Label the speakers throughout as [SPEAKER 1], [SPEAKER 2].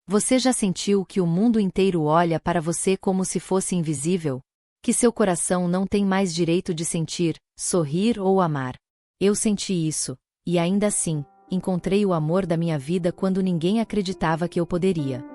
[SPEAKER 1] Você já sentiu que o mundo inteiro olha para você como se fosse invisível? Que seu coração não tem mais direito de sentir, sorrir ou amar? Eu senti isso, e ainda assim, encontrei o amor da minha vida quando ninguém acreditava que eu poderia.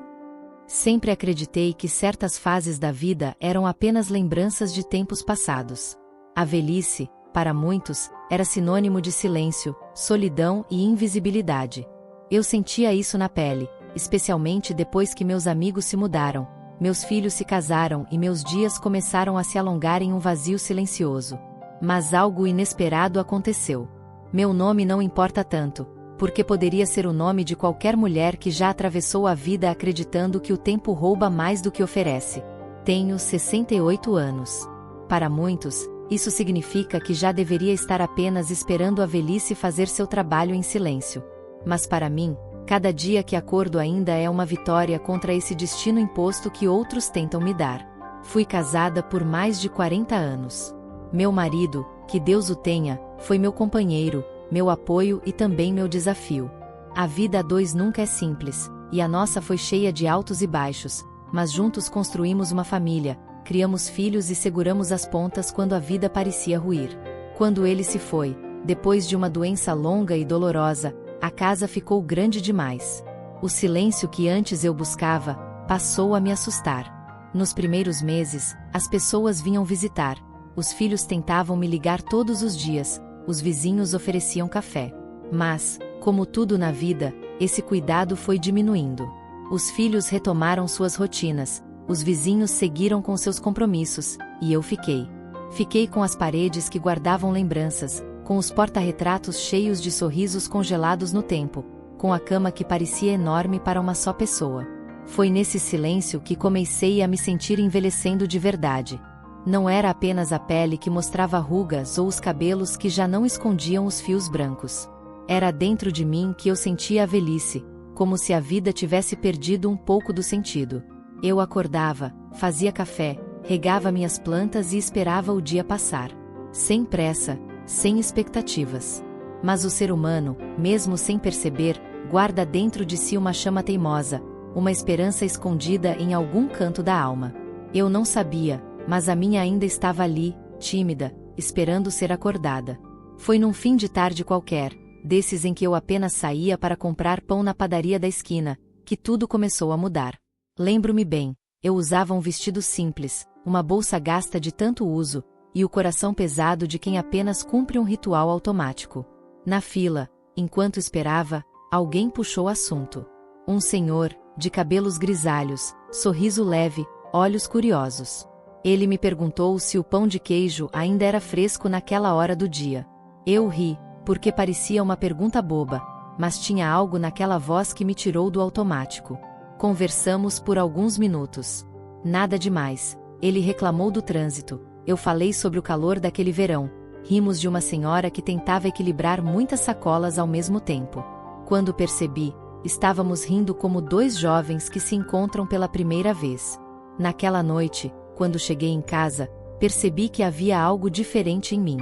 [SPEAKER 1] Sempre acreditei que certas fases da vida eram apenas lembranças de tempos passados. A velhice, para muitos, era sinônimo de silêncio, solidão e invisibilidade. Eu sentia isso na pele, especialmente depois que meus amigos se mudaram, meus filhos se casaram e meus dias começaram a se alongar em um vazio silencioso. Mas algo inesperado aconteceu. Meu nome não importa tanto, porque poderia ser o nome de qualquer mulher que já atravessou a vida acreditando que o tempo rouba mais do que oferece. Tenho 68 anos. Para muitos, isso significa que já deveria estar apenas esperando a velhice fazer seu trabalho em silêncio. Mas para mim, cada dia que acordo ainda é uma vitória contra esse destino imposto que outros tentam me dar. Fui casada por mais de 40 anos. Meu marido, que Deus o tenha, foi meu companheiro, meu apoio e também meu desafio. A vida a dois nunca é simples, e a nossa foi cheia de altos e baixos, mas juntos construímos uma família, criamos filhos e seguramos as pontas quando a vida parecia ruir. Quando ele se foi, depois de uma doença longa e dolorosa, a casa ficou grande demais. O silêncio que antes eu buscava, passou a me assustar. Nos primeiros meses, as pessoas vinham visitar, os filhos tentavam me ligar todos os dias, os vizinhos ofereciam café. Mas, como tudo na vida, esse cuidado foi diminuindo. Os filhos retomaram suas rotinas, os vizinhos seguiram com seus compromissos, e eu fiquei. Fiquei com as paredes que guardavam lembranças, com os porta-retratos cheios de sorrisos congelados no tempo, com a cama que parecia enorme para uma só pessoa. Foi nesse silêncio que comecei a me sentir envelhecendo de verdade. Não era apenas a pele que mostrava rugas ou os cabelos que já não escondiam os fios brancos. Era dentro de mim que eu sentia a velhice, como se a vida tivesse perdido um pouco do sentido. Eu acordava, fazia café, regava minhas plantas e esperava o dia passar. Sem pressa, sem expectativas. Mas o ser humano, mesmo sem perceber, guarda dentro de si uma chama teimosa, uma esperança escondida em algum canto da alma. Eu não sabia, mas a minha ainda estava ali, tímida, esperando ser acordada. Foi num fim de tarde qualquer, desses em que eu apenas saía para comprar pão na padaria da esquina, que tudo começou a mudar. Lembro-me bem, eu usava um vestido simples, uma bolsa gasta de tanto uso, e o coração pesado de quem apenas cumpre um ritual automático. Na fila, enquanto esperava, alguém puxou o assunto. Um senhor, de cabelos grisalhos, sorriso leve, olhos curiosos. Ele me perguntou se o pão de queijo ainda era fresco naquela hora do dia. Eu ri, porque parecia uma pergunta boba, mas tinha algo naquela voz que me tirou do automático. Conversamos por alguns minutos. Nada demais. Ele reclamou do trânsito. Eu falei sobre o calor daquele verão. Rimos de uma senhora que tentava equilibrar muitas sacolas ao mesmo tempo. Quando percebi, estávamos rindo como dois jovens que se encontram pela primeira vez. Naquela noite, quando cheguei em casa, percebi que havia algo diferente em mim.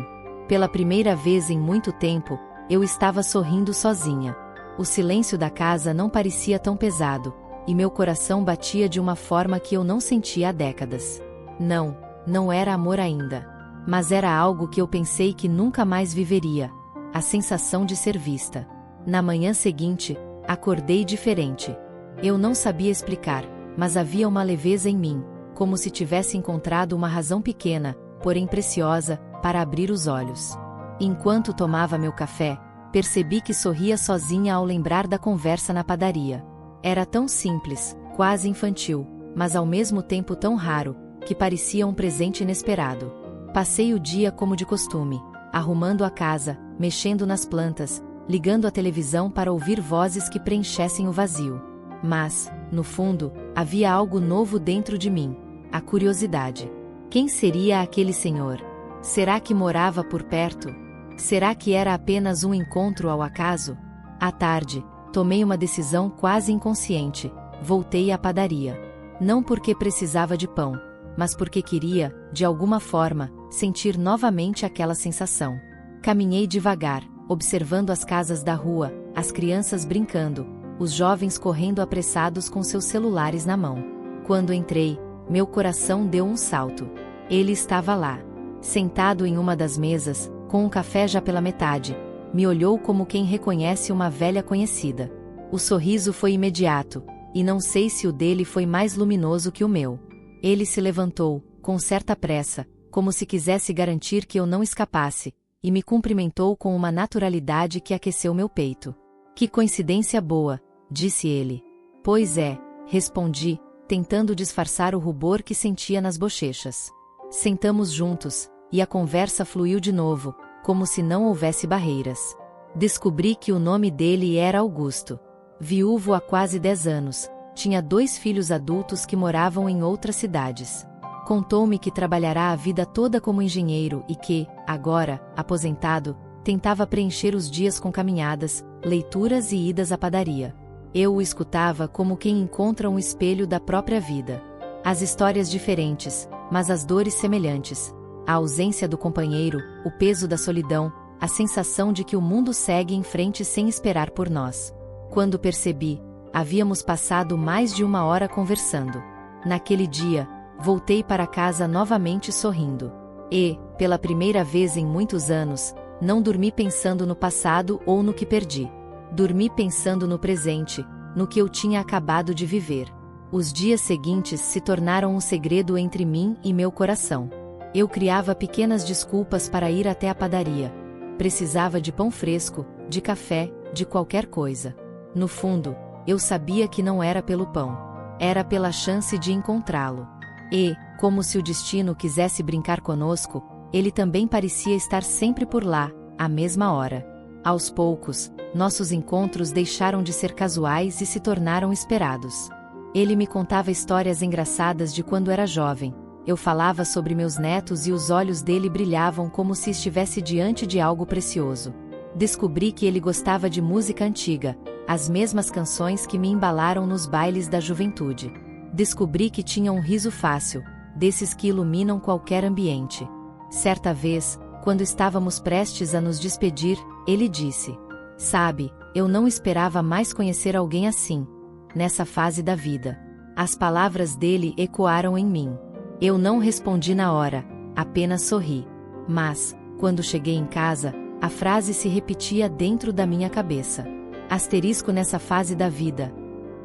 [SPEAKER 1] Pela primeira vez em muito tempo, eu estava sorrindo sozinha. O silêncio da casa não parecia tão pesado, e meu coração batia de uma forma que eu não sentia há décadas. Não era amor ainda. Mas era algo que eu pensei que nunca mais viveria. A sensação de ser vista. Na manhã seguinte, acordei diferente. Eu não sabia explicar, mas havia uma leveza em mim, como se tivesse encontrado uma razão pequena, porém preciosa, para abrir os olhos. Enquanto tomava meu café, percebi que sorria sozinha ao lembrar da conversa na padaria. Era tão simples, quase infantil, mas ao mesmo tempo tão raro, que parecia um presente inesperado. Passei o dia como de costume, arrumando a casa, mexendo nas plantas, ligando a televisão para ouvir vozes que preenchessem o vazio. Mas, no fundo, havia algo novo dentro de mim. A curiosidade. Quem seria aquele senhor? Será que morava por perto? Será que era apenas um encontro ao acaso? À tarde, tomei uma decisão quase inconsciente. Voltei à padaria. Não porque precisava de pão, mas porque queria, de alguma forma, sentir novamente aquela sensação. Caminhei devagar, observando as casas da rua, as crianças brincando, os jovens correndo apressados com seus celulares na mão. Quando entrei, meu coração deu um salto. Ele estava lá, sentado em uma das mesas, com um café já pela metade. Me olhou como quem reconhece uma velha conhecida. O sorriso foi imediato, e não sei se o dele foi mais luminoso que o meu. Ele se levantou, com certa pressa, como se quisesse garantir que eu não escapasse, e me cumprimentou com uma naturalidade que aqueceu meu peito. Que coincidência boa, disse ele. Pois é, respondi, tentando disfarçar o rubor que sentia nas bochechas. Sentamos juntos, e a conversa fluiu de novo, como se não houvesse barreiras. Descobri que o nome dele era Augusto. Viúvo há quase 10 anos, tinha 2 filhos adultos que moravam em outras cidades. Contou-me que trabalhará a vida toda como engenheiro e que, agora, aposentado, tentava preencher os dias com caminhadas, leituras e idas à padaria. Eu o escutava como quem encontra um espelho da própria vida. As histórias diferentes, mas as dores semelhantes. A ausência do companheiro, o peso da solidão, a sensação de que o mundo segue em frente sem esperar por nós. Quando percebi, havíamos passado mais de 1 hora conversando. Naquele dia, voltei para casa novamente sorrindo. E, pela primeira vez em muitos anos, não dormi pensando no passado ou no que perdi. Dormi pensando no presente, no que eu tinha acabado de viver. Os dias seguintes se tornaram um segredo entre mim e meu coração. Eu criava pequenas desculpas para ir até a padaria. Precisava de pão fresco, de café, de qualquer coisa. No fundo, eu sabia que não era pelo pão. Era pela chance de encontrá-lo. E, como se o destino quisesse brincar conosco, ele também parecia estar sempre por lá, à mesma hora. Aos poucos, nossos encontros deixaram de ser casuais e se tornaram esperados. Ele me contava histórias engraçadas de quando era jovem. Eu falava sobre meus netos e os olhos dele brilhavam como se estivesse diante de algo precioso. Descobri que ele gostava de música antiga, as mesmas canções que me embalaram nos bailes da juventude. Descobri que tinha um riso fácil, desses que iluminam qualquer ambiente. Certa vez, quando estávamos prestes a nos despedir, ele disse: "Sabe, eu não esperava mais conhecer alguém assim, nessa fase da vida." As palavras dele ecoaram em mim. Eu não respondi na hora, apenas sorri. Mas, quando cheguei em casa, a frase se repetia dentro da minha cabeça. Asterisco nessa fase da vida.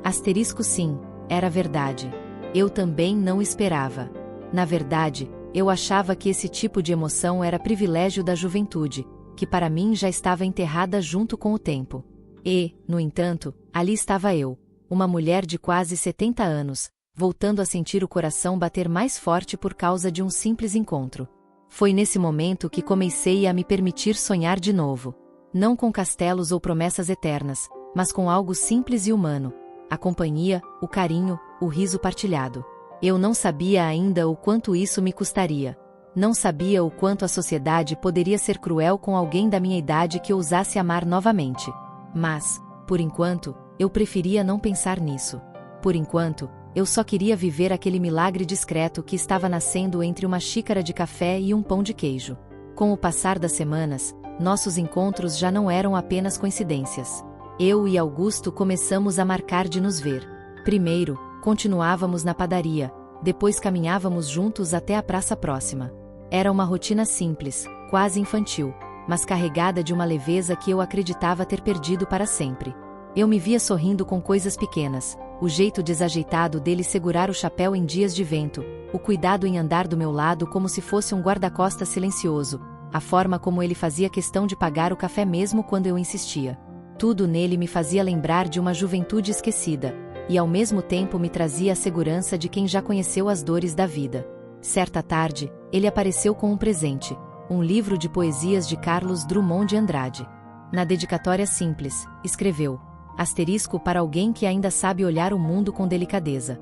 [SPEAKER 1] Asterisco sim, era verdade. Eu também não esperava. Na verdade, eu achava que esse tipo de emoção era privilégio da juventude, que para mim já estava enterrada junto com o tempo. E, no entanto, ali estava eu, uma mulher de quase 70 anos, voltando a sentir o coração bater mais forte por causa de um simples encontro. Foi nesse momento que comecei a me permitir sonhar de novo. Não com castelos ou promessas eternas, mas com algo simples e humano. A companhia, o carinho, o riso partilhado. Eu não sabia ainda o quanto isso me custaria. Não sabia o quanto a sociedade poderia ser cruel com alguém da minha idade que ousasse amar novamente. Mas, por enquanto, eu preferia não pensar nisso. Por enquanto, eu só queria viver aquele milagre discreto que estava nascendo entre uma xícara de café e um pão de queijo. Com o passar das semanas, nossos encontros já não eram apenas coincidências. Eu e Augusto começamos a marcar de nos ver. Primeiro, continuávamos na padaria, depois caminhávamos juntos até a praça próxima. Era uma rotina simples, quase infantil, mas carregada de uma leveza que eu acreditava ter perdido para sempre. Eu me via sorrindo com coisas pequenas, o jeito desajeitado dele segurar o chapéu em dias de vento, o cuidado em andar do meu lado como se fosse um guarda-costas silencioso, a forma como ele fazia questão de pagar o café mesmo quando eu insistia. Tudo nele me fazia lembrar de uma juventude esquecida, e ao mesmo tempo me trazia a segurança de quem já conheceu as dores da vida. Certa tarde, ele apareceu com um presente, um livro de poesias de Carlos Drummond de Andrade. Na dedicatória simples, escreveu: asterisco para alguém que ainda sabe olhar o mundo com delicadeza.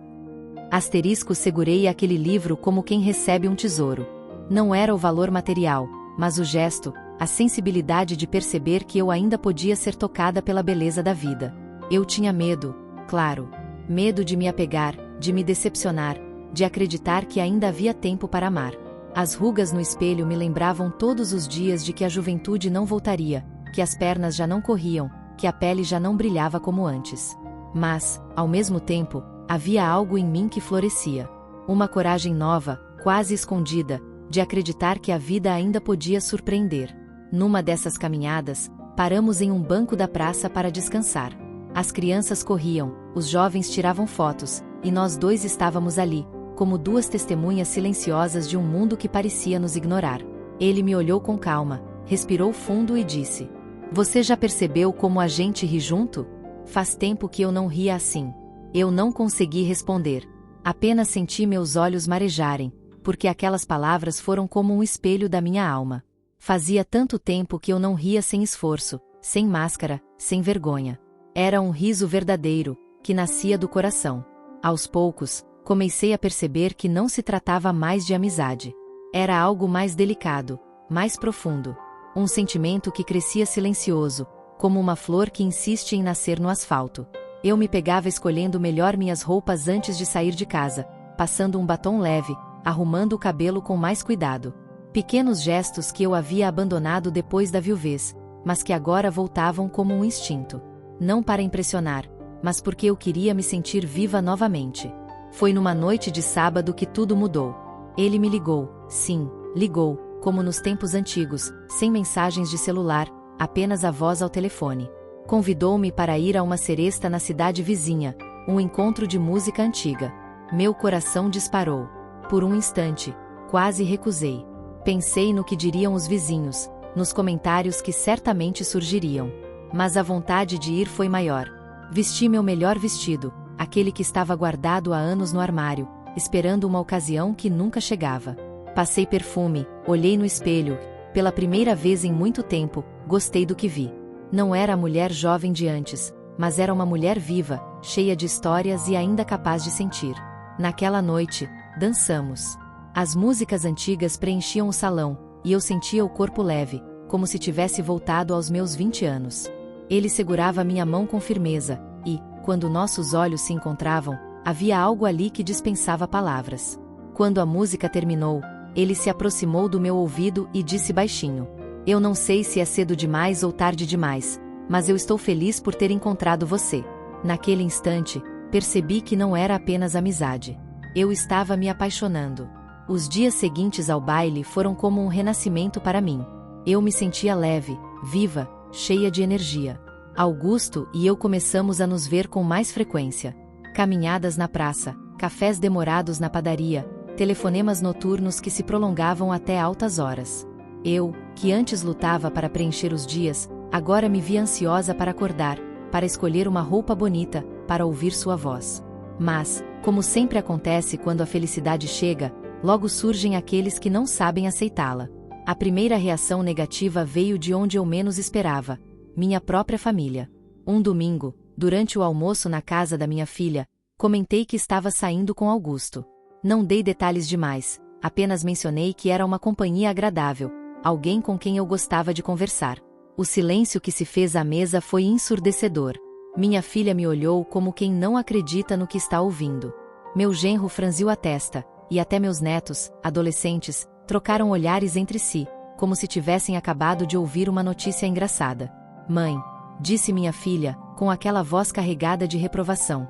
[SPEAKER 1] Asterisco. Segurei aquele livro como quem recebe um tesouro. Não era o valor material, mas o gesto, a sensibilidade de perceber que eu ainda podia ser tocada pela beleza da vida. Eu tinha medo, claro. Medo de me apegar, de me decepcionar, de acreditar que ainda havia tempo para amar. As rugas no espelho me lembravam todos os dias de que a juventude não voltaria, que as pernas já não corriam, que a pele já não brilhava como antes. Mas, ao mesmo tempo, havia algo em mim que florescia. Uma coragem nova, quase escondida, de acreditar que a vida ainda podia surpreender. Numa dessas caminhadas, paramos em um banco da praça para descansar. As crianças corriam, os jovens tiravam fotos, e nós dois estávamos ali, como duas testemunhas silenciosas de um mundo que parecia nos ignorar. Ele me olhou com calma, respirou fundo e disse: "Você já percebeu como a gente ri junto? Faz tempo que eu não ria assim." Eu não consegui responder. Apenas senti meus olhos marejarem, porque aquelas palavras foram como um espelho da minha alma. Fazia tanto tempo que eu não ria sem esforço, sem máscara, sem vergonha. Era um riso verdadeiro, que nascia do coração. Aos poucos, comecei a perceber que não se tratava mais de amizade. Era algo mais delicado, mais profundo. Um sentimento que crescia silencioso, como uma flor que insiste em nascer no asfalto. Eu me pegava escolhendo melhor minhas roupas antes de sair de casa, passando um batom leve, arrumando o cabelo com mais cuidado. Pequenos gestos que eu havia abandonado depois da viuvez, mas que agora voltavam como um instinto. Não para impressionar, mas porque eu queria me sentir viva novamente. Foi numa noite de sábado que tudo mudou. Ele me ligou, sim, ligou, como nos tempos antigos, sem mensagens de celular, apenas a voz ao telefone. Convidou-me para ir a uma seresta na cidade vizinha, um encontro de música antiga. Meu coração disparou. Por um instante, quase recusei. Pensei no que diriam os vizinhos, nos comentários que certamente surgiriam. Mas a vontade de ir foi maior. Vesti meu melhor vestido, aquele que estava guardado há anos no armário, esperando uma ocasião que nunca chegava. Passei perfume, olhei no espelho. Pela primeira vez em muito tempo, gostei do que vi. Não era a mulher jovem de antes, mas era uma mulher viva, cheia de histórias e ainda capaz de sentir. Naquela noite, dançamos. As músicas antigas preenchiam o salão, e eu sentia o corpo leve, como se tivesse voltado aos meus 20 anos. Ele segurava minha mão com firmeza, e, quando nossos olhos se encontravam, havia algo ali que dispensava palavras. Quando a música terminou, ele se aproximou do meu ouvido e disse baixinho: "Eu não sei se é cedo demais ou tarde demais, mas eu estou feliz por ter encontrado você." Naquele instante, percebi que não era apenas amizade. Eu estava me apaixonando. Os dias seguintes ao baile foram como um renascimento para mim. Eu me sentia leve, viva, cheia de energia. Augusto e eu começamos a nos ver com mais frequência. Caminhadas na praça, cafés demorados na padaria, telefonemas noturnos que se prolongavam até altas horas. Eu, que antes lutava para preencher os dias, agora me via ansiosa para acordar, para escolher uma roupa bonita, para ouvir sua voz. Mas, como sempre acontece quando a felicidade chega, logo surgem aqueles que não sabem aceitá-la. A primeira reação negativa veio de onde eu menos esperava: minha própria família. Um domingo, durante o almoço na casa da minha filha, comentei que estava saindo com Augusto. Não dei detalhes demais, apenas mencionei que era uma companhia agradável, alguém com quem eu gostava de conversar. O silêncio que se fez à mesa foi ensurdecedor. Minha filha me olhou como quem não acredita no que está ouvindo. Meu genro franziu a testa, e até meus netos, adolescentes, trocaram olhares entre si, como se tivessem acabado de ouvir uma notícia engraçada. "Mãe", disse minha filha, com aquela voz carregada de reprovação,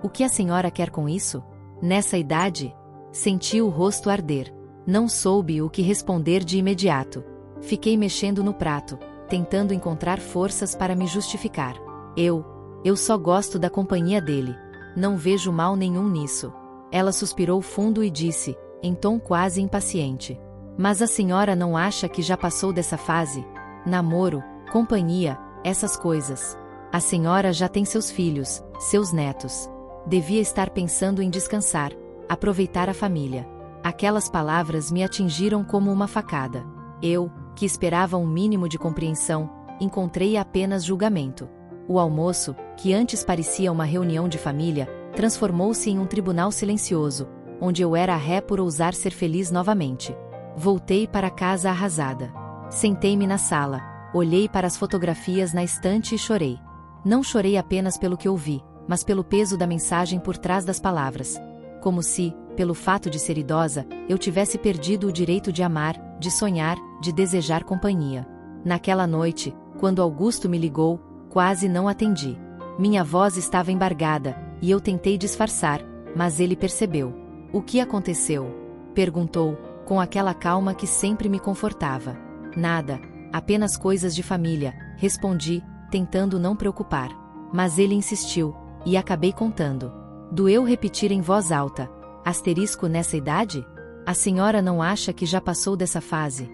[SPEAKER 1] "o que a senhora quer com isso? Nessa idade?" Senti o rosto arder. Não soube o que responder de imediato. Fiquei mexendo no prato, tentando encontrar forças para me justificar. Eu só gosto da companhia dele. Não vejo mal nenhum nisso." Ela suspirou fundo e disse, em tom quase impaciente: "Mas a senhora não acha que já passou dessa fase? Namoro, companhia, essas coisas. A senhora já tem seus filhos, seus netos. Devia estar pensando em descansar, aproveitar a família." Aquelas palavras me atingiram como uma facada. Eu, que esperava um mínimo de compreensão, encontrei apenas julgamento. O almoço, que antes parecia uma reunião de família, transformou-se em um tribunal silencioso, onde eu era ré por ousar ser feliz novamente. Voltei para casa arrasada. Sentei-me na sala, olhei para as fotografias na estante e chorei. Não chorei apenas pelo que ouvi, mas pelo peso da mensagem por trás das palavras. Como se, pelo fato de ser idosa, eu tivesse perdido o direito de amar, de sonhar, de desejar companhia. Naquela noite, quando Augusto me ligou, Quase não atendi. Minha voz estava embargada, e eu tentei disfarçar, mas ele percebeu. O que aconteceu? Perguntou, com aquela calma que sempre me confortava. Nada, apenas coisas de família, respondi, tentando não preocupar. Mas ele insistiu, e acabei contando. Doeu repetir em voz alta. Asterisco nessa idade? A senhora não acha que já passou dessa fase?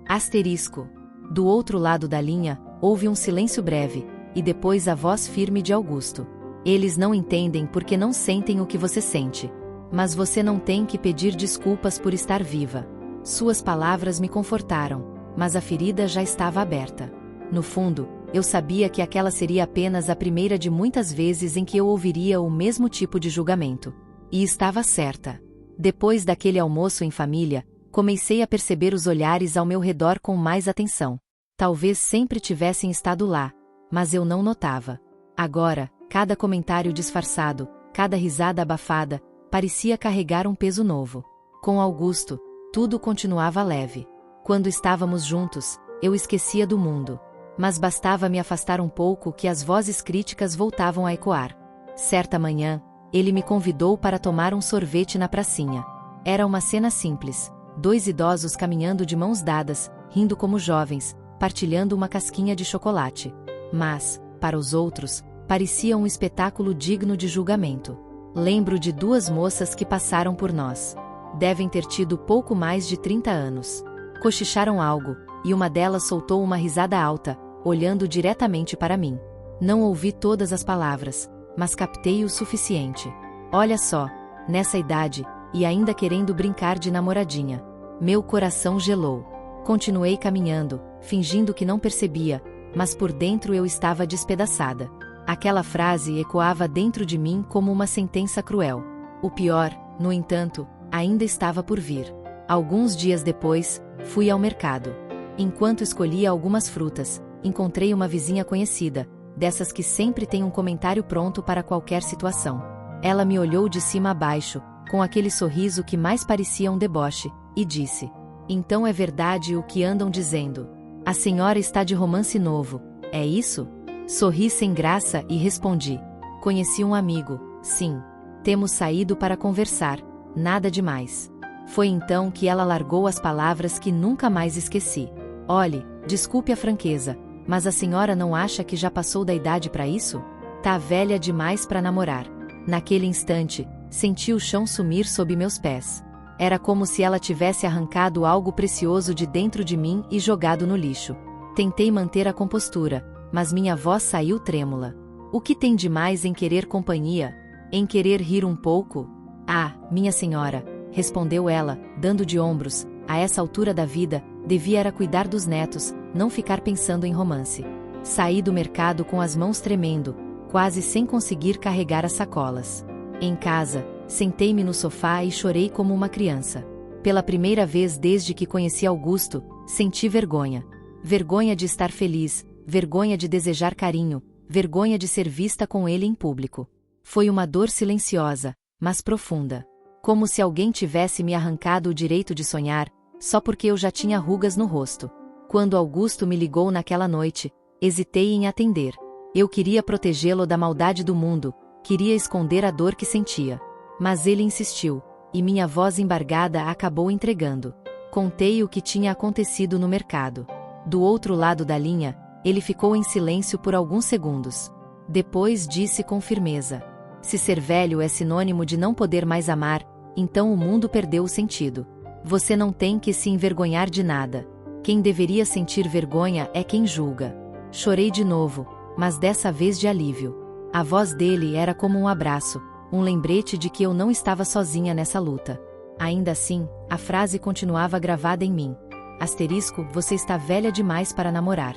[SPEAKER 1] Asterisco. Do outro lado da linha, houve um silêncio breve, e depois a voz firme de Augusto. Eles não entendem porque não sentem o que você sente. Mas você não tem que pedir desculpas por estar viva. Suas palavras me confortaram, mas a ferida já estava aberta. No fundo, eu sabia que aquela seria apenas a primeira de muitas vezes em que eu ouviria o mesmo tipo de julgamento. E estava certa. Depois daquele almoço em família, comecei a perceber os olhares ao meu redor com mais atenção. Talvez sempre tivessem estado lá, mas eu não notava. Agora, cada comentário disfarçado, cada risada abafada, parecia carregar um peso novo. Com Augusto, tudo continuava leve. Quando estávamos juntos, eu esquecia do mundo. Mas bastava me afastar um pouco que as vozes críticas voltavam a ecoar. Certa manhã, ele me convidou para tomar um sorvete na pracinha. Era uma cena simples. 2 idosos caminhando de mãos dadas, rindo como jovens, partilhando uma casquinha de chocolate. Mas, para os outros, parecia um espetáculo digno de julgamento. Lembro de 2 moças que passaram por nós. Devem ter tido pouco mais de 30 anos. Cochicharam algo, e uma delas soltou uma risada alta, olhando diretamente para mim. Não ouvi todas as palavras, mas captei o suficiente. Olha só, nessa idade, e ainda querendo brincar de namoradinha. Meu coração gelou. Continuei caminhando, fingindo que não percebia, mas por dentro eu estava despedaçada. Aquela frase ecoava dentro de mim como uma sentença cruel. O pior, no entanto, ainda estava por vir. Alguns dias depois, fui ao mercado. Enquanto escolhia algumas frutas, encontrei uma vizinha conhecida, dessas que sempre tem um comentário pronto para qualquer situação. Ela me olhou de cima a baixo, com aquele sorriso que mais parecia um deboche, e disse: "Então é verdade o que andam dizendo. A senhora está de romance novo, é isso?" Sorri sem graça e respondi: "Conheci um amigo, sim. Temos saído para conversar, nada demais." Foi então que ela largou as palavras que nunca mais esqueci. "Olhe, desculpe a franqueza, mas a senhora não acha que já passou da idade para isso? Tá velha demais para namorar." Naquele instante, senti o chão sumir sob meus pés. Era como se ela tivesse arrancado algo precioso de dentro de mim e jogado no lixo. Tentei manter a compostura, mas minha voz saiu trêmula. "O que tem de mais em querer companhia? Em querer rir um pouco?" "Ah, minha senhora", respondeu ela, dando de ombros, a essa altura da vida, devia era cuidar dos netos, não ficar pensando em romance. Saí do mercado com as mãos tremendo, quase sem conseguir carregar as sacolas. Em casa, sentei-me no sofá e chorei como uma criança. Pela primeira vez desde que conheci Augusto, senti vergonha. Vergonha de estar feliz, vergonha de desejar carinho, vergonha de ser vista com ele em público. Foi uma dor silenciosa, mas profunda. Como se alguém tivesse me arrancado o direito de sonhar, só porque eu já tinha rugas no rosto. Quando Augusto me ligou naquela noite, hesitei em atender. Eu queria protegê-lo da maldade do mundo, queria esconder a dor que sentia. Mas ele insistiu, e minha voz embargada acabou entregando. Contei o que tinha acontecido no mercado. Do outro lado da linha, ele ficou em silêncio por alguns segundos. Depois disse com firmeza: "Se ser velho é sinônimo de não poder mais amar, então o mundo perdeu o sentido. Você não tem que se envergonhar de nada. Quem deveria sentir vergonha é quem julga." Chorei de novo, mas dessa vez de alívio. A voz dele era como um abraço, um lembrete de que eu não estava sozinha nessa luta. Ainda assim, a frase continuava gravada em mim. Asterisco, você está velha demais para namorar.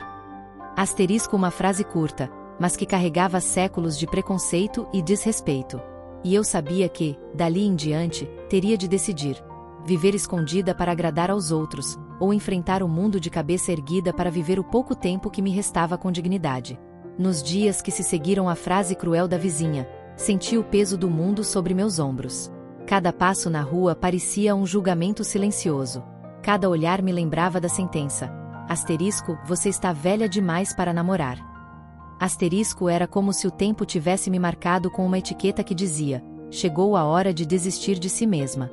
[SPEAKER 1] Asterisco, uma frase curta, mas que carregava séculos de preconceito e desrespeito. E eu sabia que, dali em diante, teria de decidir. Viver escondida para agradar aos outros, ou enfrentar o mundo de cabeça erguida para viver o pouco tempo que me restava com dignidade. Nos dias que se seguiram à frase cruel da vizinha, senti o peso do mundo sobre meus ombros. Cada passo na rua parecia um julgamento silencioso. Cada olhar me lembrava da sentença: "Asterisco, você está velha demais para namorar." Asterisco era como se o tempo tivesse me marcado com uma etiqueta que dizia: chegou a hora de desistir de si mesma.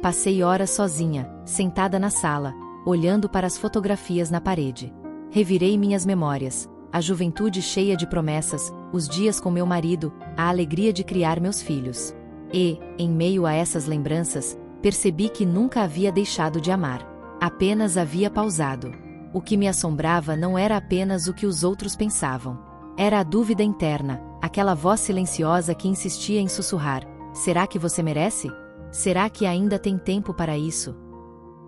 [SPEAKER 1] Passei horas sozinha, sentada na sala, olhando para as fotografias na parede. Revirei minhas memórias, a juventude cheia de promessas, os dias com meu marido, a alegria de criar meus filhos. E, em meio a essas lembranças, percebi que nunca havia deixado de amar. Apenas havia pausado. O que me assombrava não era apenas o que os outros pensavam. Era a dúvida interna, aquela voz silenciosa que insistia em sussurrar: será que você merece? Será que ainda tem tempo para isso?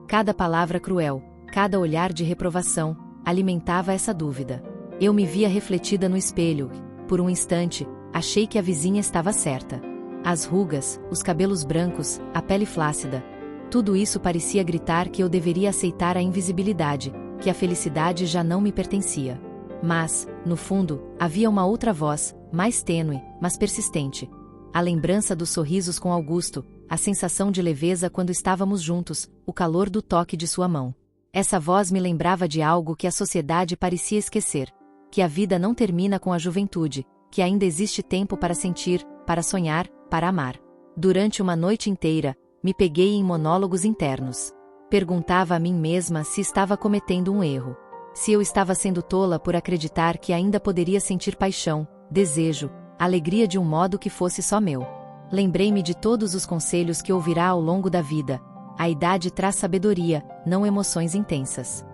[SPEAKER 1] Cada palavra cruel, cada olhar de reprovação, alimentava essa dúvida. Eu me via refletida no espelho e, por um instante, achei que a vizinha estava certa. As rugas, os cabelos brancos, a pele flácida. Tudo isso parecia gritar que eu deveria aceitar a invisibilidade, que a felicidade já não me pertencia. Mas, no fundo, havia uma outra voz, mais tênue, mas persistente. A lembrança dos sorrisos com Augusto, a sensação de leveza quando estávamos juntos, o calor do toque de sua mão. Essa voz me lembrava de algo que a sociedade parecia esquecer: que a vida não termina com a juventude, que ainda existe tempo para sentir, para sonhar, para amar. Durante uma noite inteira, me peguei em monólogos internos. Perguntava a mim mesma se estava cometendo um erro. Se eu estava sendo tola por acreditar que ainda poderia sentir paixão, desejo, alegria de um modo que fosse só meu. Lembrei-me de todos os conselhos que ouvirá ao longo da vida. A idade traz sabedoria, não emoções intensas.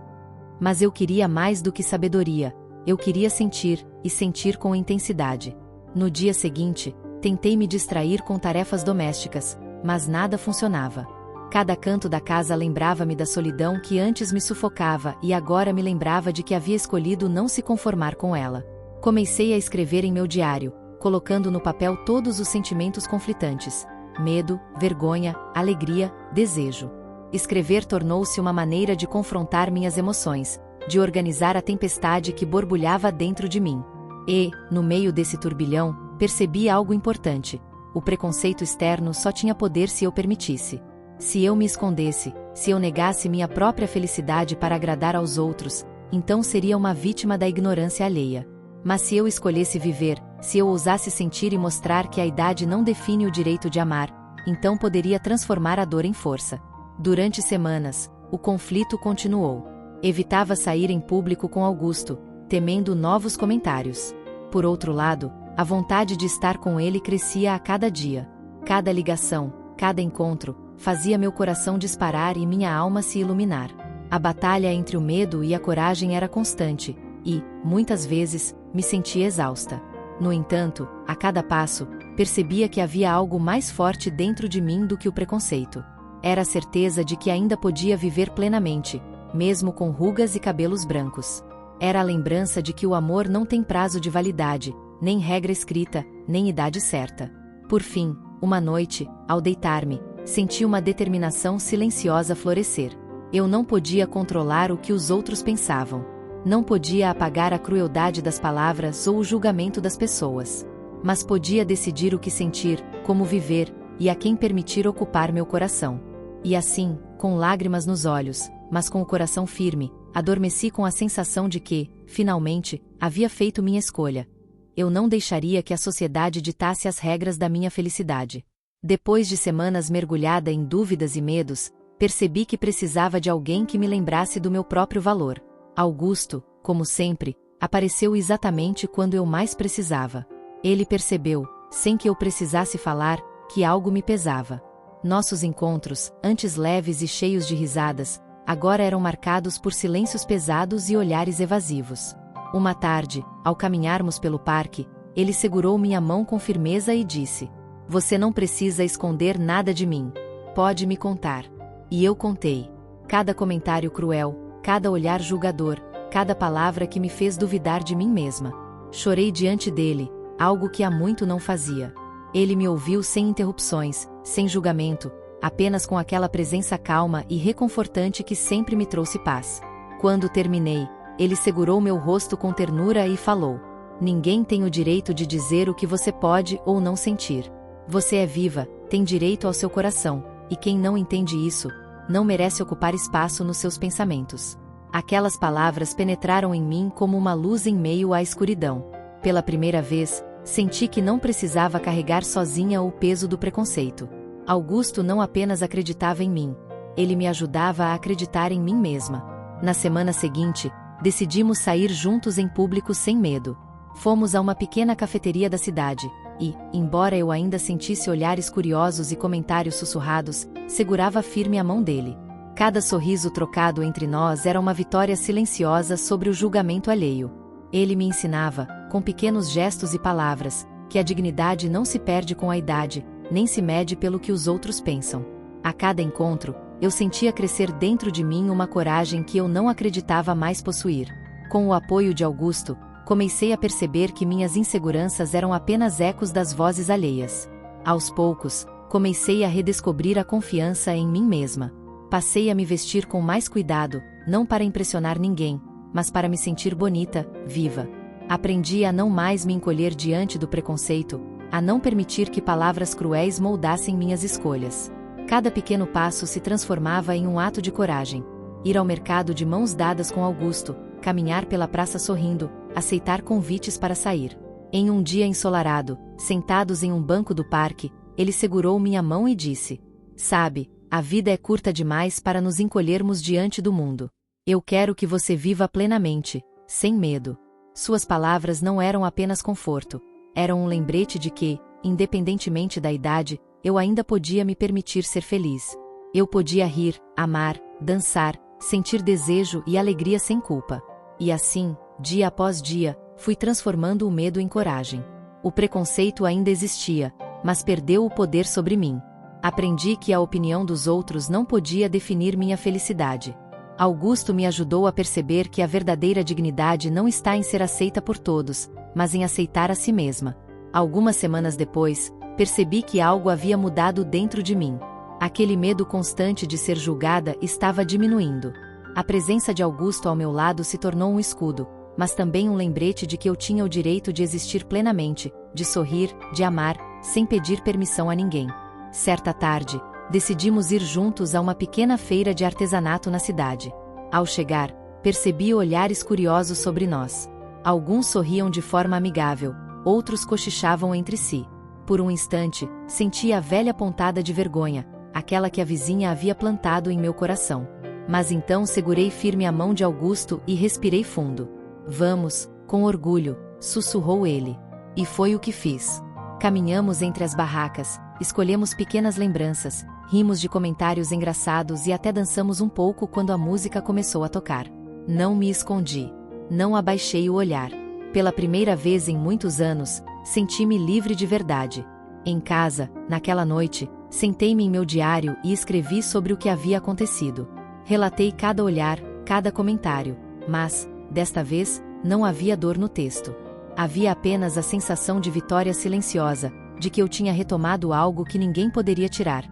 [SPEAKER 1] Mas eu queria mais do que sabedoria. Eu queria sentir, e sentir com intensidade. No dia seguinte, tentei me distrair com tarefas domésticas, mas nada funcionava. Cada canto da casa lembrava-me da solidão que antes me sufocava e agora me lembrava de que havia escolhido não se conformar com ela. Comecei a escrever em meu diário, colocando no papel todos os sentimentos conflitantes: medo, vergonha, alegria, desejo. Escrever tornou-se uma maneira de confrontar minhas emoções, de organizar a tempestade que borbulhava dentro de mim. E, no meio desse turbilhão, percebi algo importante: o preconceito externo só tinha poder se eu permitisse. Se eu me escondesse, se eu negasse minha própria felicidade para agradar aos outros, então seria uma vítima da ignorância alheia. Mas se eu escolhesse viver, se eu ousasse sentir e mostrar que a idade não define o direito de amar, então poderia transformar a dor em força. Durante semanas, o conflito continuou. Evitava sair em público com Augusto, temendo novos comentários. Por outro lado, a vontade de estar com ele crescia a cada dia. Cada ligação, cada encontro, fazia meu coração disparar e minha alma se iluminar. A batalha entre o medo e a coragem era constante, e, muitas vezes, me sentia exausta. No entanto, a cada passo, percebia que havia algo mais forte dentro de mim do que o preconceito. Era a certeza de que ainda podia viver plenamente, mesmo com rugas e cabelos brancos. Era a lembrança de que o amor não tem prazo de validade, nem regra escrita, nem idade certa. Por fim, uma noite, ao deitar-me, senti uma determinação silenciosa florescer. Eu não podia controlar o que os outros pensavam. Não podia apagar a crueldade das palavras ou o julgamento das pessoas. Mas podia decidir o que sentir, como viver, e a quem permitir ocupar meu coração. E assim, com lágrimas nos olhos, mas com o coração firme, adormeci com a sensação de que, finalmente, havia feito minha escolha. Eu não deixaria que a sociedade ditasse as regras da minha felicidade. Depois de semanas mergulhada em dúvidas e medos, percebi que precisava de alguém que me lembrasse do meu próprio valor. Augusto, como sempre, apareceu exatamente quando eu mais precisava. Ele percebeu, sem que eu precisasse falar, que algo me pesava. Nossos encontros, antes leves e cheios de risadas, agora eram marcados por silêncios pesados e olhares evasivos. Uma tarde, ao caminharmos pelo parque, ele segurou minha mão com firmeza e disse: "Você não precisa esconder nada de mim. Pode me contar." E eu contei. Cada comentário cruel, cada olhar julgador, cada palavra que me fez duvidar de mim mesma. Chorei diante dele, algo que há muito não fazia. Ele me ouviu sem interrupções, sem julgamento, apenas com aquela presença calma e reconfortante que sempre me trouxe paz. Quando terminei, ele segurou meu rosto com ternura e falou: "Ninguém tem o direito de dizer o que você pode ou não sentir. Você é viva, tem direito ao seu coração, e quem não entende isso, não merece ocupar espaço nos seus pensamentos." Aquelas palavras penetraram em mim como uma luz em meio à escuridão. Pela primeira vez, senti que não precisava carregar sozinha o peso do preconceito. Augusto não apenas acreditava em mim, ele me ajudava a acreditar em mim mesma. Na semana seguinte, decidimos sair juntos em público sem medo. Fomos a uma pequena cafeteria da cidade, e, embora eu ainda sentisse olhares curiosos e comentários sussurrados, segurava firme a mão dele. Cada sorriso trocado entre nós era uma vitória silenciosa sobre o julgamento alheio. Ele me ensinava, com pequenos gestos e palavras, que a dignidade não se perde com a idade, nem se mede pelo que os outros pensam. A cada encontro, eu sentia crescer dentro de mim uma coragem que eu não acreditava mais possuir. Com o apoio de Augusto, comecei a perceber que minhas inseguranças eram apenas ecos das vozes alheias. Aos poucos, comecei a redescobrir a confiança em mim mesma. Passei a me vestir com mais cuidado, não para impressionar ninguém, mas para me sentir bonita, viva. Aprendi a não mais me encolher diante do preconceito, a não permitir que palavras cruéis moldassem minhas escolhas. Cada pequeno passo se transformava em um ato de coragem. Ir ao mercado de mãos dadas com Augusto, caminhar pela praça sorrindo, aceitar convites para sair. Em um dia ensolarado, sentados em um banco do parque, ele segurou minha mão e disse: "Sabe, a vida é curta demais para nos encolhermos diante do mundo. Eu quero que você viva plenamente, sem medo." Suas palavras não eram apenas conforto, eram um lembrete de que, independentemente da idade, eu ainda podia me permitir ser feliz. Eu podia rir, amar, dançar, sentir desejo e alegria sem culpa. E assim, dia após dia, fui transformando o medo em coragem. O preconceito ainda existia, mas perdeu o poder sobre mim. Aprendi que a opinião dos outros não podia definir minha felicidade. Augusto me ajudou a perceber que a verdadeira dignidade não está em ser aceita por todos, mas em aceitar a si mesma. Algumas semanas depois, percebi que algo havia mudado dentro de mim. Aquele medo constante de ser julgada estava diminuindo. A presença de Augusto ao meu lado se tornou um escudo, mas também um lembrete de que eu tinha o direito de existir plenamente, de sorrir, de amar, sem pedir permissão a ninguém. Certa tarde, decidimos ir juntos a uma pequena feira de artesanato na cidade. Ao chegar, percebi olhares curiosos sobre nós. Alguns sorriam de forma amigável, outros cochichavam entre si. Por um instante, senti a velha pontada de vergonha, aquela que a vizinha havia plantado em meu coração. Mas então segurei firme a mão de Augusto e respirei fundo. "Vamos, com orgulho", sussurrou ele. E foi o que fiz. Caminhamos entre as barracas, escolhemos pequenas lembranças, rimos de comentários engraçados e até dançamos um pouco quando a música começou a tocar. Não me escondi. Não abaixei o olhar. Pela primeira vez em muitos anos, senti-me livre de verdade. Em casa, naquela noite, sentei-me em meu diário e escrevi sobre o que havia acontecido. Relatei cada olhar, cada comentário, mas, desta vez, não havia dor no texto. Havia apenas a sensação de vitória silenciosa, de que eu tinha retomado algo que ninguém poderia tirar: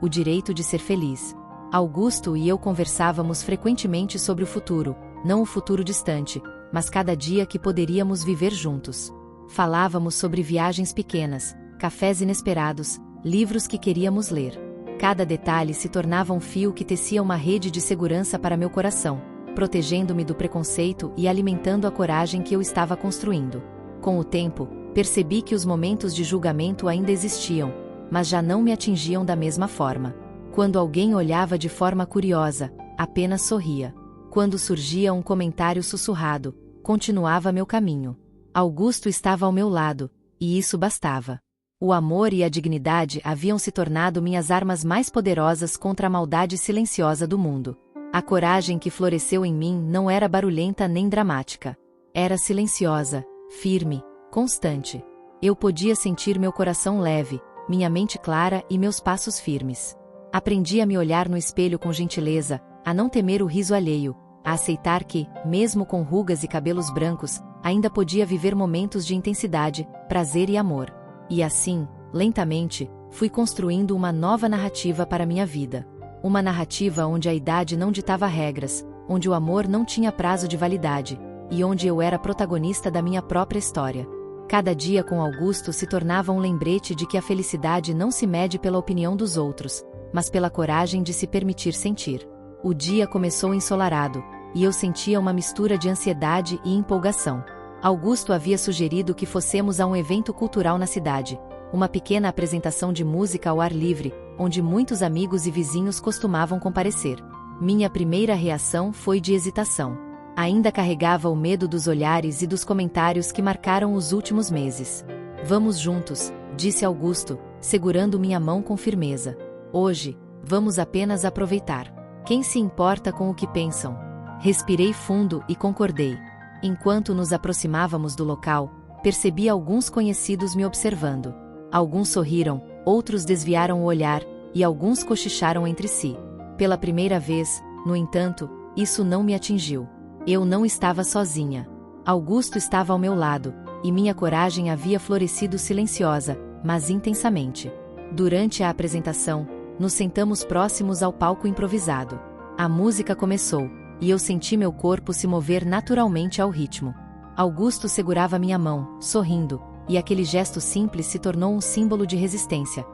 [SPEAKER 1] o direito de ser feliz. Augusto e eu conversávamos frequentemente sobre o futuro, não o futuro distante, mas cada dia que poderíamos viver juntos. Falávamos sobre viagens pequenas, cafés inesperados, livros que queríamos ler. Cada detalhe se tornava um fio que tecia uma rede de segurança para meu coração, protegendo-me do preconceito e alimentando a coragem que eu estava construindo. Com o tempo, percebi que os momentos de julgamento ainda existiam, mas já não me atingiam da mesma forma. Quando alguém olhava de forma curiosa, apenas sorria. Quando surgia um comentário sussurrado, continuava meu caminho. Augusto estava ao meu lado, e isso bastava. O amor e a dignidade haviam se tornado minhas armas mais poderosas contra a maldade silenciosa do mundo. A coragem que floresceu em mim não era barulhenta nem dramática. Era silenciosa, firme, constante. Eu podia sentir meu coração leve, minha mente clara e meus passos firmes. Aprendi a me olhar no espelho com gentileza, a não temer o riso alheio, a aceitar que, mesmo com rugas e cabelos brancos, ainda podia viver momentos de intensidade, prazer e amor. E assim, lentamente, fui construindo uma nova narrativa para minha vida. Uma narrativa onde a idade não ditava regras, onde o amor não tinha prazo de validade, e onde eu era protagonista da minha própria história. Cada dia com Augusto se tornava um lembrete de que a felicidade não se mede pela opinião dos outros, mas pela coragem de se permitir sentir. O dia começou ensolarado, e eu sentia uma mistura de ansiedade e empolgação. Augusto havia sugerido que fossemos a um evento cultural na cidade, uma pequena apresentação de música ao ar livre, onde muitos amigos e vizinhos costumavam comparecer. Minha primeira reação foi de hesitação. Ainda carregava o medo dos olhares e dos comentários que marcaram os últimos meses. Vamos juntos, disse Augusto, segurando minha mão com firmeza. Hoje, vamos apenas aproveitar. Quem se importa com o que pensam? Respirei fundo e concordei. Enquanto nos aproximávamos do local, percebi alguns conhecidos me observando. Alguns sorriram, outros desviaram o olhar, e alguns cochicharam entre si. Pela primeira vez, no entanto, isso não me atingiu. Eu não estava sozinha. Augusto estava ao meu lado, e minha coragem havia florescido silenciosa, mas intensamente. Durante a apresentação, nos sentamos próximos ao palco improvisado. A música começou, e eu senti meu corpo se mover naturalmente ao ritmo. Augusto segurava minha mão, sorrindo, e aquele gesto simples se tornou um símbolo de resistência.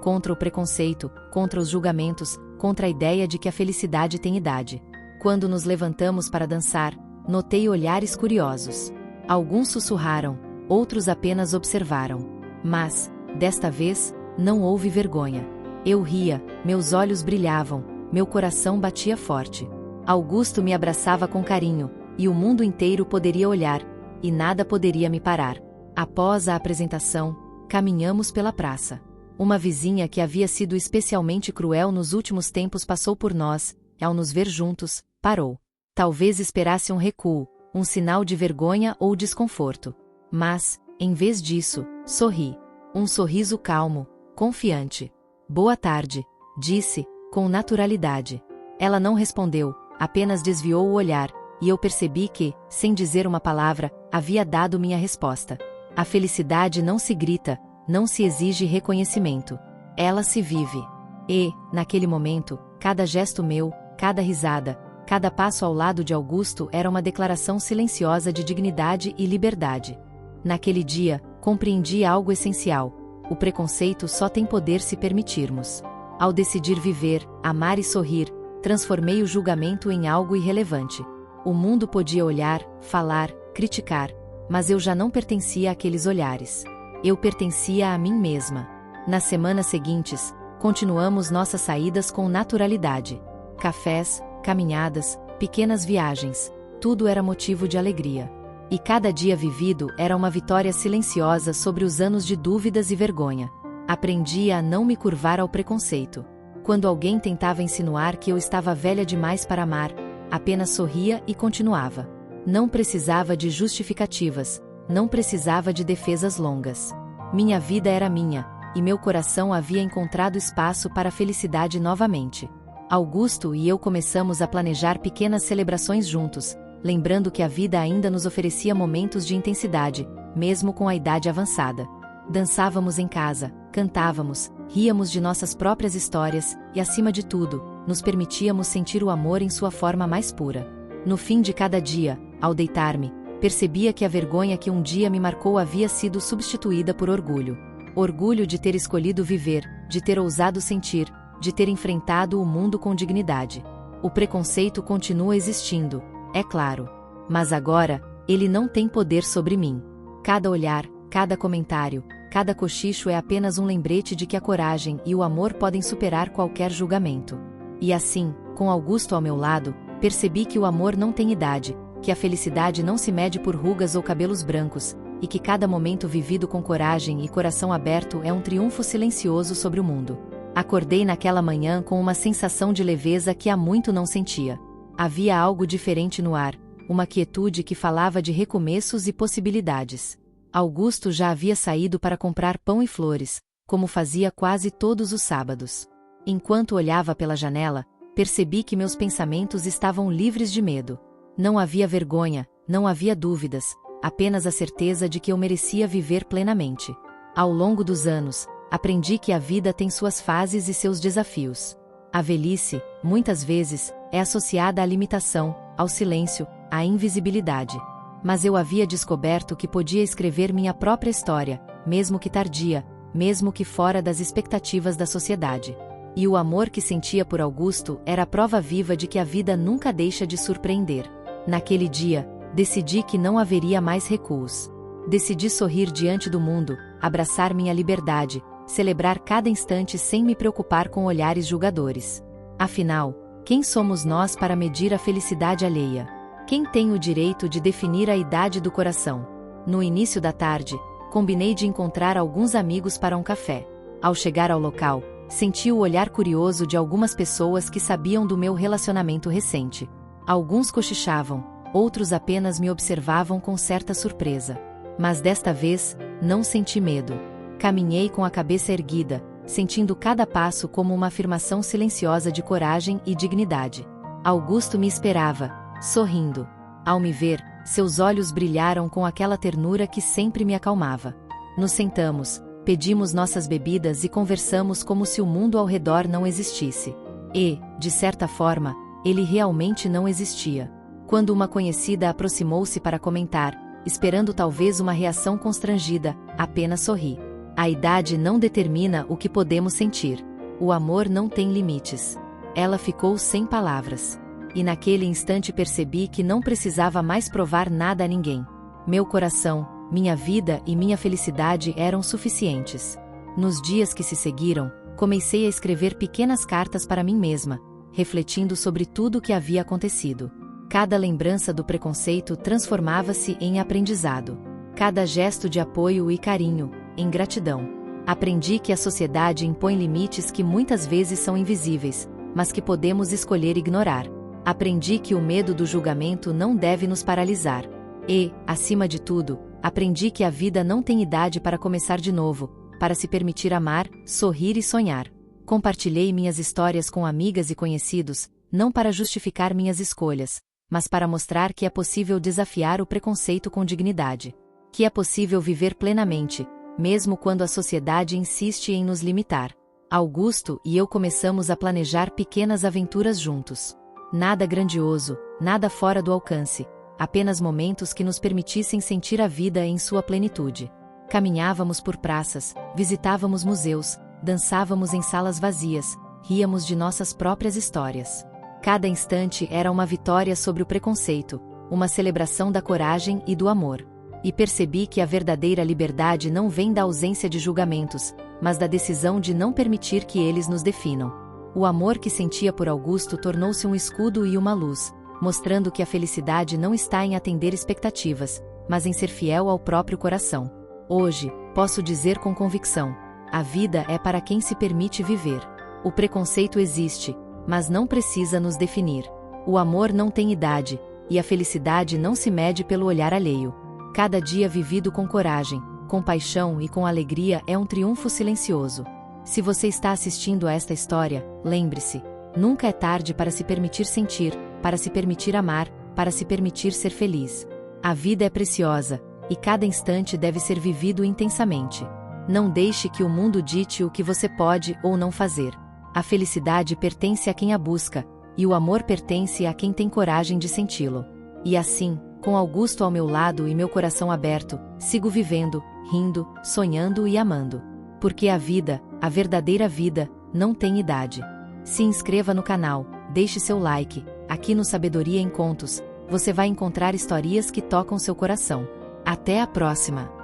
[SPEAKER 1] Contra o preconceito, contra os julgamentos, contra a ideia de que a felicidade tem idade. Quando nos levantamos para dançar, notei olhares curiosos. Alguns sussurraram, outros apenas observaram. Mas, desta vez, não houve vergonha. Eu ria, meus olhos brilhavam, meu coração batia forte. Augusto me abraçava com carinho, e o mundo inteiro poderia olhar, e nada poderia me parar. Após a apresentação, caminhamos pela praça. Uma vizinha que havia sido especialmente cruel nos últimos tempos passou por nós, e ao nos ver juntos, parou. Talvez esperasse um recuo, um sinal de vergonha ou desconforto. Mas, em vez disso, sorri. Um sorriso calmo, confiante. Boa tarde, disse, com naturalidade. Ela não respondeu, apenas desviou o olhar, e eu percebi que, sem dizer uma palavra, havia dado minha resposta. A felicidade não se grita, não se exige reconhecimento. Ela se vive. E, naquele momento, cada gesto meu, cada risada, cada passo ao lado de Augusto era uma declaração silenciosa de dignidade e liberdade. Naquele dia, compreendi algo essencial. O preconceito só tem poder se permitirmos. Ao decidir viver, amar e sorrir, transformei o julgamento em algo irrelevante. O mundo podia olhar, falar, criticar, mas eu já não pertencia àqueles olhares. Eu pertencia a mim mesma. Nas semanas seguintes, continuamos nossas saídas com naturalidade. Cafés, caminhadas, pequenas viagens, tudo era motivo de alegria. E cada dia vivido era uma vitória silenciosa sobre os anos de dúvidas e vergonha. Aprendi a não me curvar ao preconceito. Quando alguém tentava insinuar que eu estava velha demais para amar, apenas sorria e continuava. Não precisava de justificativas, não precisava de defesas longas. Minha vida era minha, e meu coração havia encontrado espaço para a felicidade novamente. Augusto e eu começamos a planejar pequenas celebrações juntos, lembrando que a vida ainda nos oferecia momentos de intensidade, mesmo com a idade avançada. Dançávamos em casa, cantávamos, ríamos de nossas próprias histórias, e acima de tudo, nos permitíamos sentir o amor em sua forma mais pura. No fim de cada dia, ao deitar-me, percebia que a vergonha que um dia me marcou havia sido substituída por orgulho. Orgulho de ter escolhido viver, de ter ousado sentir, de ter enfrentado o mundo com dignidade. O preconceito continua existindo, é claro. Mas agora, ele não tem poder sobre mim. Cada olhar, cada comentário, cada cochicho é apenas um lembrete de que a coragem e o amor podem superar qualquer julgamento. E assim, com Augusto ao meu lado, percebi que o amor não tem idade, que a felicidade não se mede por rugas ou cabelos brancos, e que cada momento vivido com coragem e coração aberto é um triunfo silencioso sobre o mundo. Acordei naquela manhã com uma sensação de leveza que há muito não sentia. Havia algo diferente no ar, uma quietude que falava de recomeços e possibilidades. Augusto já havia saído para comprar pão e flores, como fazia quase todos os sábados. Enquanto olhava pela janela, percebi que meus pensamentos estavam livres de medo. Não havia vergonha, não havia dúvidas, apenas a certeza de que eu merecia viver plenamente. Ao longo dos anos, aprendi que a vida tem suas fases e seus desafios. A velhice, muitas vezes, é associada à limitação, ao silêncio, à invisibilidade. Mas eu havia descoberto que podia escrever minha própria história, mesmo que tardia, mesmo que fora das expectativas da sociedade. E o amor que sentia por Augusto era a prova viva de que a vida nunca deixa de surpreender. Naquele dia, Decidi que não haveria mais recuos. Decidi sorrir diante do mundo, abraçar minha liberdade, celebrar cada instante sem me preocupar com olhares julgadores. Afinal, quem somos nós para medir a felicidade alheia? Quem tem o direito de definir a idade do coração? No início da tarde, combinei de encontrar alguns amigos para um café. Ao chegar ao local, senti o olhar curioso de algumas pessoas que sabiam do meu relacionamento recente. Alguns cochichavam, outros apenas me observavam com certa surpresa. Mas desta vez, não senti medo. Caminhei com a cabeça erguida, sentindo cada passo como uma afirmação silenciosa de coragem e dignidade. Augusto me esperava, sorrindo. Ao me ver, seus olhos brilharam com aquela ternura que sempre me acalmava. Nos sentamos, pedimos nossas bebidas e conversamos como se o mundo ao redor não existisse. E, de certa forma, ele realmente não existia. Quando uma conhecida aproximou-se para comentar, esperando talvez uma reação constrangida, apenas sorri. A idade não determina o que podemos sentir. O amor não tem limites. Ela ficou sem palavras. E naquele instante percebi que não precisava mais provar nada a ninguém. Meu coração, minha vida e minha felicidade eram suficientes. Nos dias que se seguiram, comecei a escrever pequenas cartas para mim mesma, refletindo sobre tudo o que havia acontecido. Cada lembrança do preconceito transformava-se em aprendizado. Cada gesto de apoio e carinho, em gratidão. Aprendi que a sociedade impõe limites que muitas vezes são invisíveis, mas que podemos escolher ignorar. Aprendi que o medo do julgamento não deve nos paralisar. E, acima de tudo, aprendi que a vida não tem idade para começar de novo, para se permitir amar, sorrir e sonhar. Compartilhei minhas histórias com amigas e conhecidos, não para justificar minhas escolhas, mas para mostrar que é possível desafiar o preconceito com dignidade. Que é possível viver plenamente, mesmo quando a sociedade insiste em nos limitar. Augusto e eu começamos a planejar pequenas aventuras juntos. Nada grandioso, nada fora do alcance, apenas momentos que nos permitissem sentir a vida em sua plenitude. Caminhávamos por praças, visitávamos museus, dançávamos em salas vazias, ríamos de nossas próprias histórias. Cada instante era uma vitória sobre o preconceito, uma celebração da coragem e do amor. E percebi que a verdadeira liberdade não vem da ausência de julgamentos, mas da decisão de não permitir que eles nos definam. O amor que sentia por Augusto tornou-se um escudo e uma luz, mostrando que a felicidade não está em atender expectativas, mas em ser fiel ao próprio coração. Hoje, posso dizer com convicção: a vida é para quem se permite viver. O preconceito existe, mas não precisa nos definir. O amor não tem idade, e a felicidade não se mede pelo olhar alheio. Cada dia vivido com coragem, com paixão e com alegria é um triunfo silencioso. Se você está assistindo a esta história, lembre-se: nunca é tarde para se permitir sentir, para se permitir amar, para se permitir ser feliz. A vida é preciosa, e cada instante deve ser vivido intensamente. Não deixe que o mundo dite o que você pode ou não fazer. A felicidade pertence a quem a busca, e o amor pertence a quem tem coragem de senti-lo. E assim, com Augusto ao meu lado e meu coração aberto, sigo vivendo, rindo, sonhando e amando. Porque a vida, a verdadeira vida, não tem idade. Se inscreva no canal, deixe seu like. Aqui no Sabedoria em Contos, você vai encontrar historias que tocam seu coração. Até a próxima!